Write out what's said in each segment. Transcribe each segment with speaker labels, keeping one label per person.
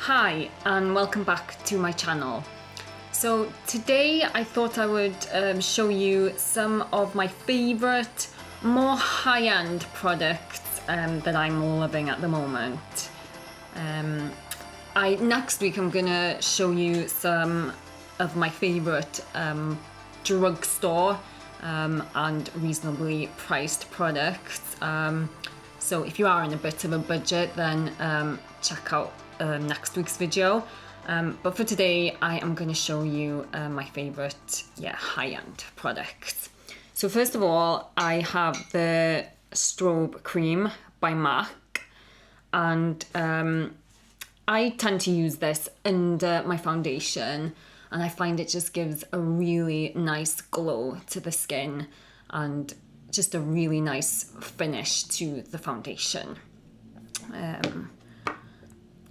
Speaker 1: Hi and welcome back to my channel. So today I thought I would show you some of my favourite more high-end products that I'm loving at the moment. Next week I'm gonna show you some of my favourite drugstore and reasonably priced products. So if you are in a bit of a budget, then check out next week's video. But for today, I am going to show you my favourite, high-end products. So first of all, I have the Strobe Cream by MAC, and I tend to use this under my foundation, and I find it just gives a really nice glow to the skin and just a really nice finish to the foundation.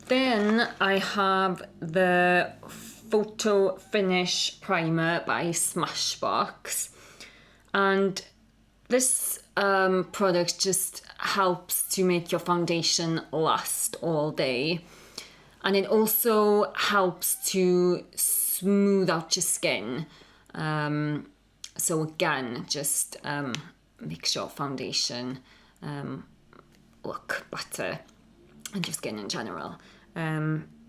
Speaker 1: Then I have the Photo Finish Primer by Smashbox, and this product just helps to make your foundation last all day, and it also helps to smooth out your skin. So again, just makes your foundation look better and your skin in general.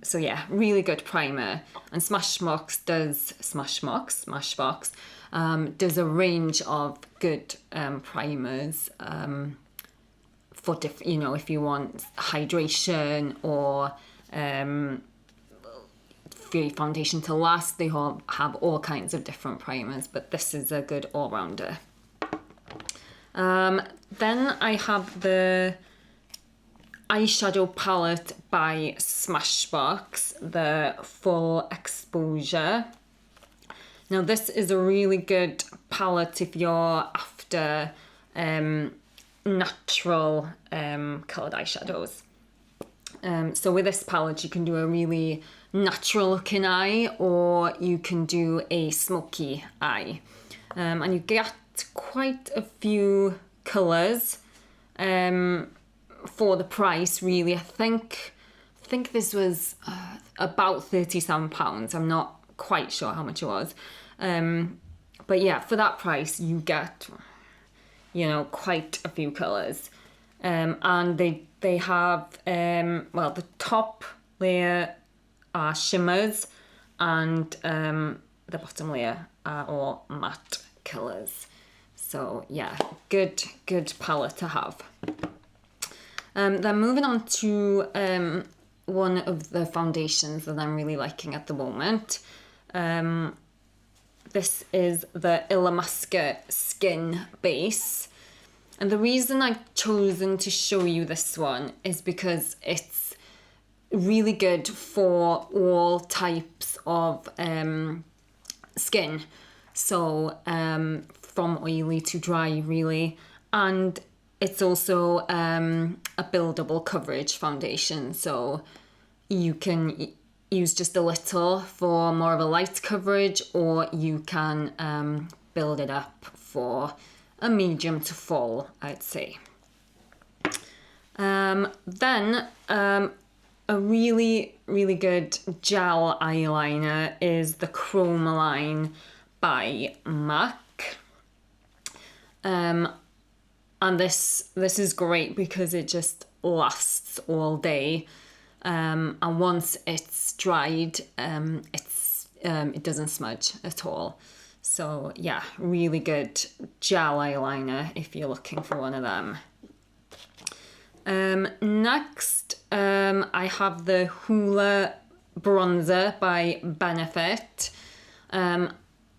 Speaker 1: So yeah, really good primer. And Smashbox does a range of good primers for if you want hydration or for your foundation to last. They have all kinds of different primers, but this is a good all-rounder. Then I have the eyeshadow palette by Smashbox, the Full Exposure. Now this is a really good palette if you're after natural coloured eyeshadows. So with this palette you can do a really natural looking eye, or you can do a smoky eye. And you get quite a few colours for the price, really. I think this was about £37. I'm not quite sure how much it was, but yeah, for that price you get quite a few colours, and they have the top layer are shimmers, and the bottom layer are all matte colours. So yeah, good palette to have. Then moving on to one of the foundations that I'm really liking at the moment. This is the Illamasqua Skin Base. And the reason I've chosen to show you this one is because it's really good for all types of skin. So from oily to dry, really. And it's also a buildable coverage foundation, so you can use just a little for more of a light coverage, or you can build it up for a medium to full, I'd say. Then a really good gel eyeliner is the Chromaline by MAC. And this is great because it just lasts all day, and once it's dried, it doesn't smudge at all. So yeah, really good gel eyeliner if you're looking for one of them. Next, I have the Hoola Bronzer by Benefit. And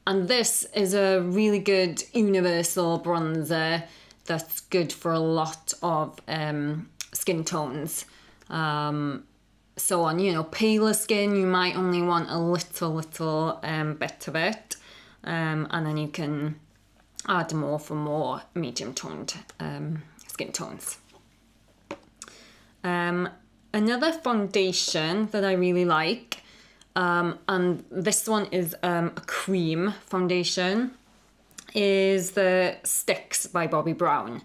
Speaker 1: this is a really good universal bronzer that's good for a lot of skin tones. So on, paler skin, you might only want a little bit of it. And then you can add more for more medium toned skin tones. Another foundation that I really like, and this one is a cream foundation, is the Sticks by Bobbi Brown.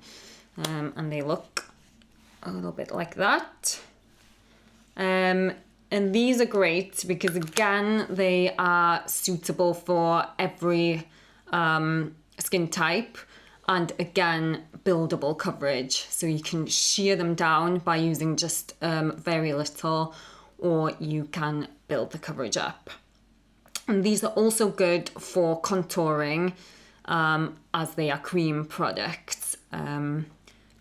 Speaker 1: And they look a little bit like that. And these are great because, again, they are suitable for every skin type, and again, buildable coverage. So you can shear them down by using just very little, or you can build the coverage up. And these are also good for contouring, as they are cream products.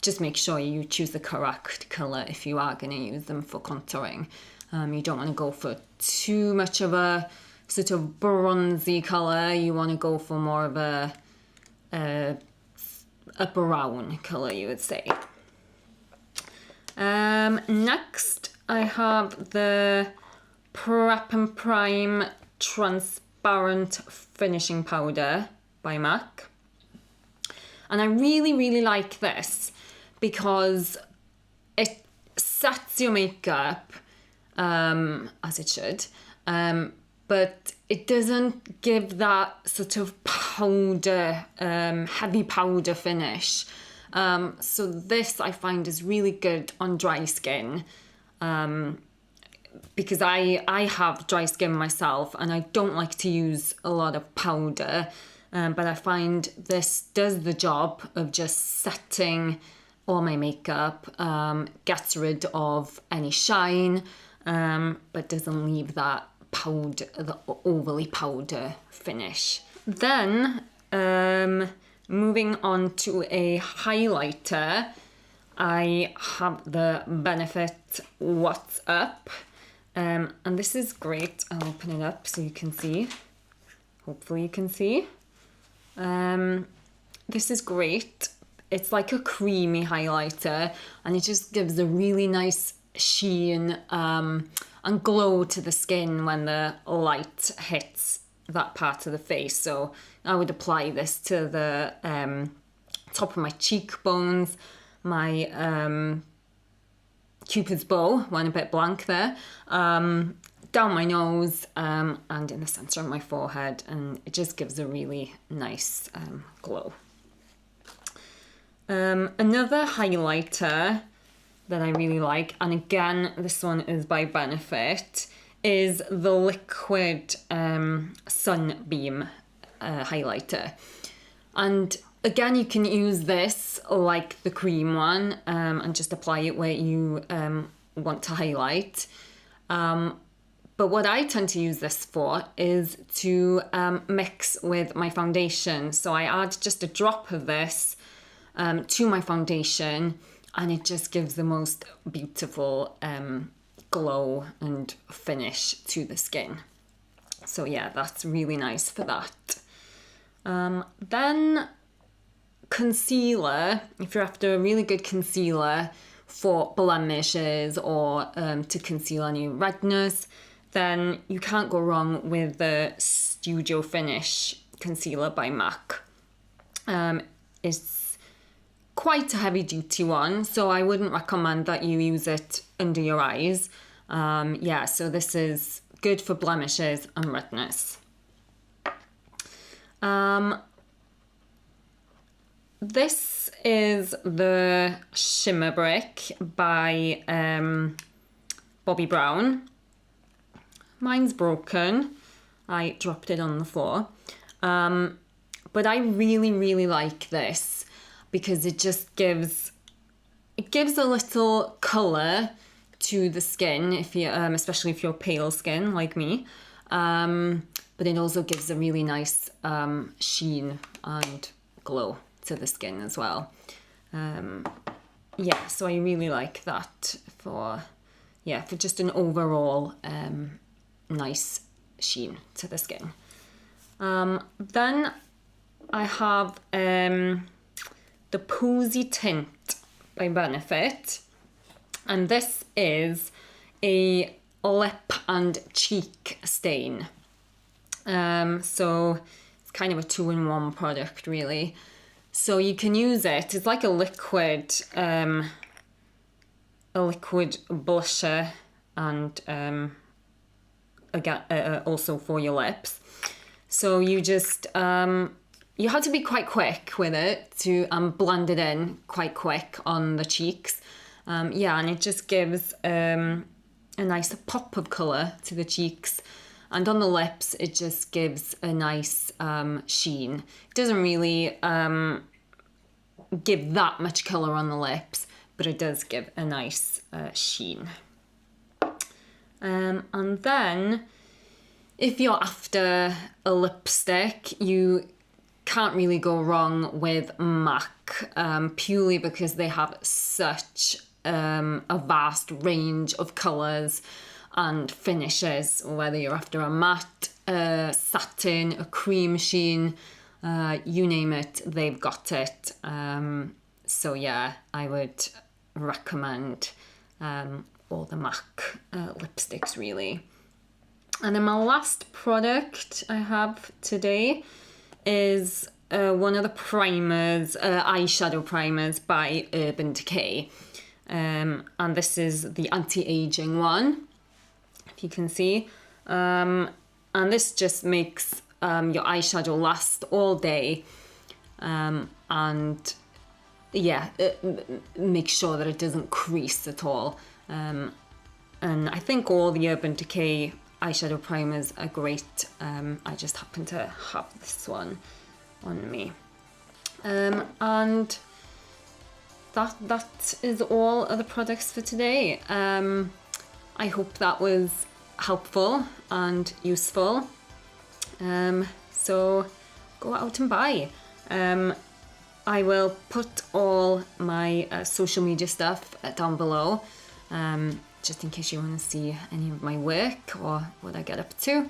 Speaker 1: Just make sure you choose the correct colour if you are going to use them for contouring. You don't want to go for too much of a sort of bronzy colour. You want to go for more of a brown colour, you would say. Next, I have the Prep and Prime Transparent Finishing Powder by MAC. And I really, really like this because it sets your makeup as it should, but it doesn't give that sort of powder, heavy powder finish. So this I find is really good on dry skin, because I have dry skin myself and I don't like to use a lot of powder, but I find this does the job of just setting all my makeup, gets rid of any shine, but doesn't leave that powder, the overly powder finish. Then, moving on to a highlighter, I have the Benefit What's Up, and this is great. I'll open it up so you can see. Hopefully you can see. This is great. It's like a creamy highlighter, and it just gives a really nice sheen and glow to the skin when the light hits that part of the face. So I would apply this to the top of my cheekbones, my Cupid's bow, went a bit blank there, down my nose, and in the centre of my forehead, and it just gives a really nice glow. Another highlighter that I really like, and again this one is by Benefit, is the Liquid Sunbeam highlighter. And again, you can use this like the cream one, and just apply it where you want to highlight. But what I tend to use this for is to mix with my foundation. So I add just a drop of this to my foundation, and it just gives the most beautiful glow and finish to the skin. So yeah, that's really nice for that. Then concealer, if you're after a really good concealer for blemishes or to conceal any redness, then you can't go wrong with the Studio Finish Concealer by MAC. It's quite a heavy duty one, so I wouldn't recommend that you use it under your eyes. Yeah, so this is good for blemishes and redness. This is the Shimmer Brick by Bobbi Brown. Mine's broken. I dropped it on the floor. But I really, really like this because it just gives a little colour to the skin, if you especially if you're pale skin like me. But it also gives a really nice sheen and glow to the skin as well. Yeah, so I really like that for just an overall nice sheen to the skin. Then I have the Posy Tint by Benefit, and this is a lip and cheek stain. So it's kind of a 2-in-1 product really. So you can use it, it's like a liquid blusher, and again also for your lips. So you just you have to be quite quick with it to blend it in quite quick on the cheeks. Yeah, and it just gives a a nice pop of colour to the cheeks. And on the lips, it just gives a nice sheen. It doesn't really give that much colour on the lips, but it does give a nice sheen. And then, if you're after a lipstick, you can't really go wrong with MAC, purely because they have such a vast range of colours and finishes, whether you're after a matte, satin, a cream sheen, you name it, they've got it. So yeah, I would recommend all the MAC lipsticks really. And then my last product I have today is one of the primers, eyeshadow primers by Urban Decay. And this is the anti-aging one, if you can see. And this just makes your eyeshadow last all day. And yeah, make sure that it doesn't crease at all. And I think all the Urban Decay eyeshadow primers are great. I just happen to have this one on me. And that is all of the products for today. I hope that was helpful and useful. So go out and buy. I will put all my social media stuff down below, just in case you want to see any of my work or what I get up to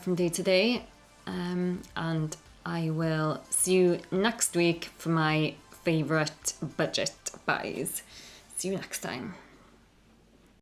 Speaker 1: from day to day. And I will see you next week for my favourite budget buys. See you next time.